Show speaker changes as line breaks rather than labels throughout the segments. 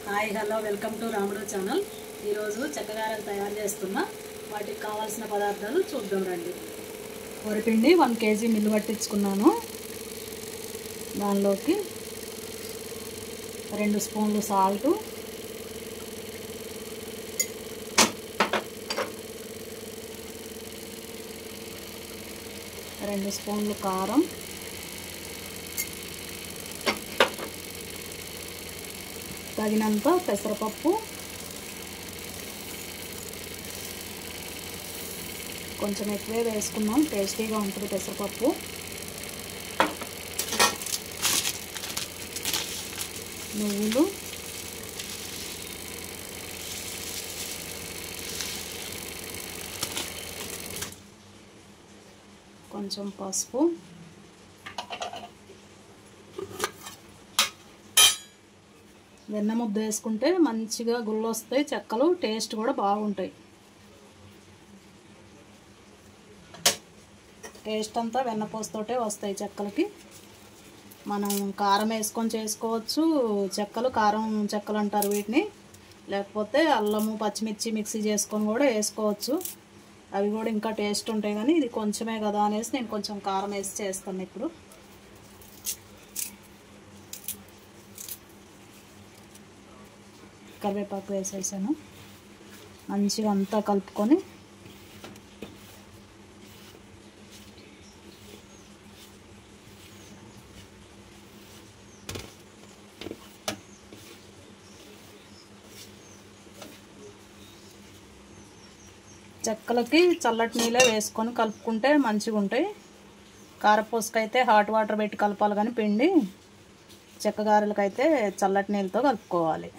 Hi hello welcome to రాముడు channel. ఈరోజు చెక్కగారెలు తయారు చేస్తున్నా. వాటికి కావాల్సిన పదార్థాలు చూద్దాం రండి. వరిపిండి 1 kg మిల్లు పట్టించుకున్నాను. దానిలోకి 2 స్పూన్లు సాల్టు, 2 స్పూన్లు కారం, తగినంత పెసరపప్పు, కొంచెం ఎక్కువే వేసుకున్నాం, టేస్టీగా ఉంటుంది పెసరపప్పు. నువ్వులు, కొంచెం పసుపు, వెన్న ముద్ద వేసుకుంటే మంచిగా గుళ్ళు వస్తాయి చెక్కలు, టేస్ట్ కూడా బాగుంటాయి. టేస్ట్ అంతా వెన్నపూసతోటే వస్తాయి చెక్కలకి. మనం కారం వేసుకొని చేసుకోవచ్చు, చెక్కలు కారం చెక్కలు అంటారు వీటిని. లేకపోతే అల్లము పచ్చిమిర్చి మిక్సీ చేసుకొని కూడా వేసుకోవచ్చు, అవి కూడా ఇంకా టేస్ట్ ఉంటాయి. కానీ ఇది కొంచెమే కదా అనేసి నేను కొంచెం కారం వేసి చేస్తాను. ఇప్పుడు కరివేపాకు వేసేసాను. మంచిగా అంతా కలుపుకొని చెక్కలకి చల్లటి నీళ్ళే వేసుకొని కలుపుకుంటే మంచిగా ఉంటాయి. కారపూసకైతే హాట్ వాటర్ పెట్టి కలపాలి, కానీ పిండి చెక్కగారెలకైతే చల్లటి నీళ్ళతో కలుపుకోవాలి.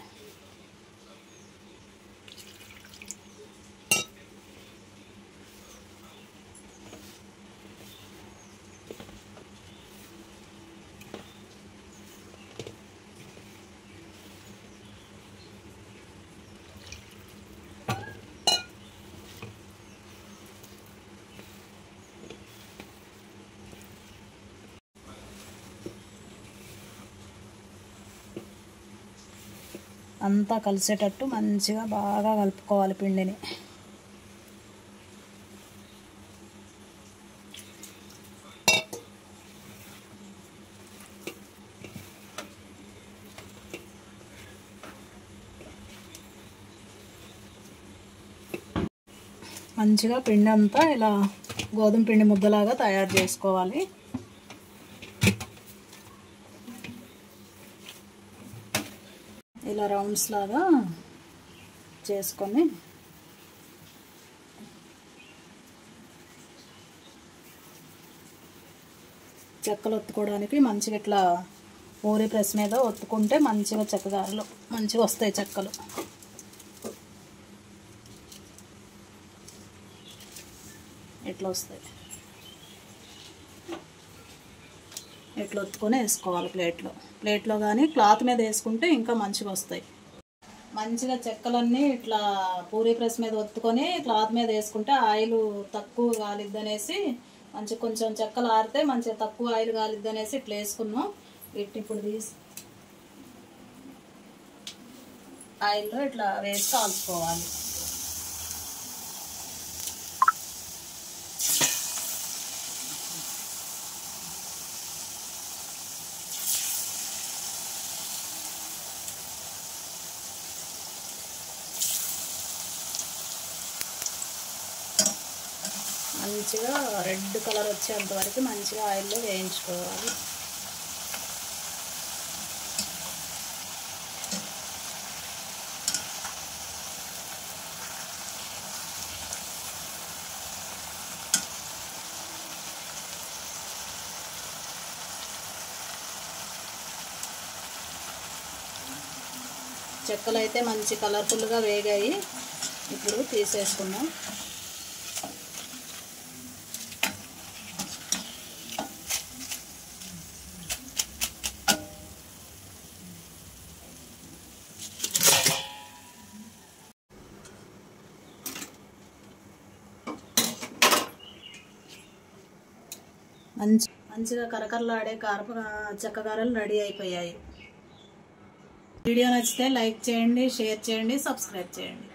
అంతా కలిసేటట్టు మంచిగా బాగా కలుపుకోవాలి పిండిని. మంచిగా పిండి అంతా ఇలా గోధుమ పిండి ముద్దలాగా తయారు చేసుకోవాలి. ఇలా రౌండ్స్ లాగా చేసుకొని చెక్కలు ఒత్తుకోవడానికి మంచిగా ఇట్లా పూరి ప్రెస్ మీద ఒత్తుకుంటే మంచిగా చెక్కగారెలు మంచిగా వస్తాయి. చెక్కలు ఇట్లా వస్తాయి. ఇట్లా ఒత్తుకొని వేసుకోవాలి ప్లేట్లో కానీ క్లాత్ మీద వేసుకుంటే ఇంకా మంచిగా వస్తాయి. మంచిగా చెక్కలన్నీ ఇట్లా పూరీ ప్రెస్ మీద ఒత్తుకొని క్లాత్ మీద వేసుకుంటే ఆయిల్ తక్కువ కాలిద్ది అనేసి, మంచిగా కొంచెం చెక్కలు ఆరితే మంచిగా తక్కువ ఆయిల్ కాలిద్ది అనేసి ఇట్లా వేసుకున్నాం. వీటిని ఇప్పుడు తీసి ఆయిల్లో ఇట్లా వేసి కాల్చుకోవాలి. మంచిగా రెడ్ కలర్ వచ్చేంత వరకు మంచిగా ఆయిల్లో వేయించుకోవాలి. చెక్కలు అయితే మంచి కలర్ఫుల్గా వేగాయి. ఇప్పుడు తీసేసుకున్నాం. మంచిగా కరకరలాడే చెక్కగారెలు రెడీ అయిపోయాయి. వీడియో నచ్చితే లైక్ చేయండి, షేర్ చేయండి, సబ్స్క్రైబ్ చేయండి.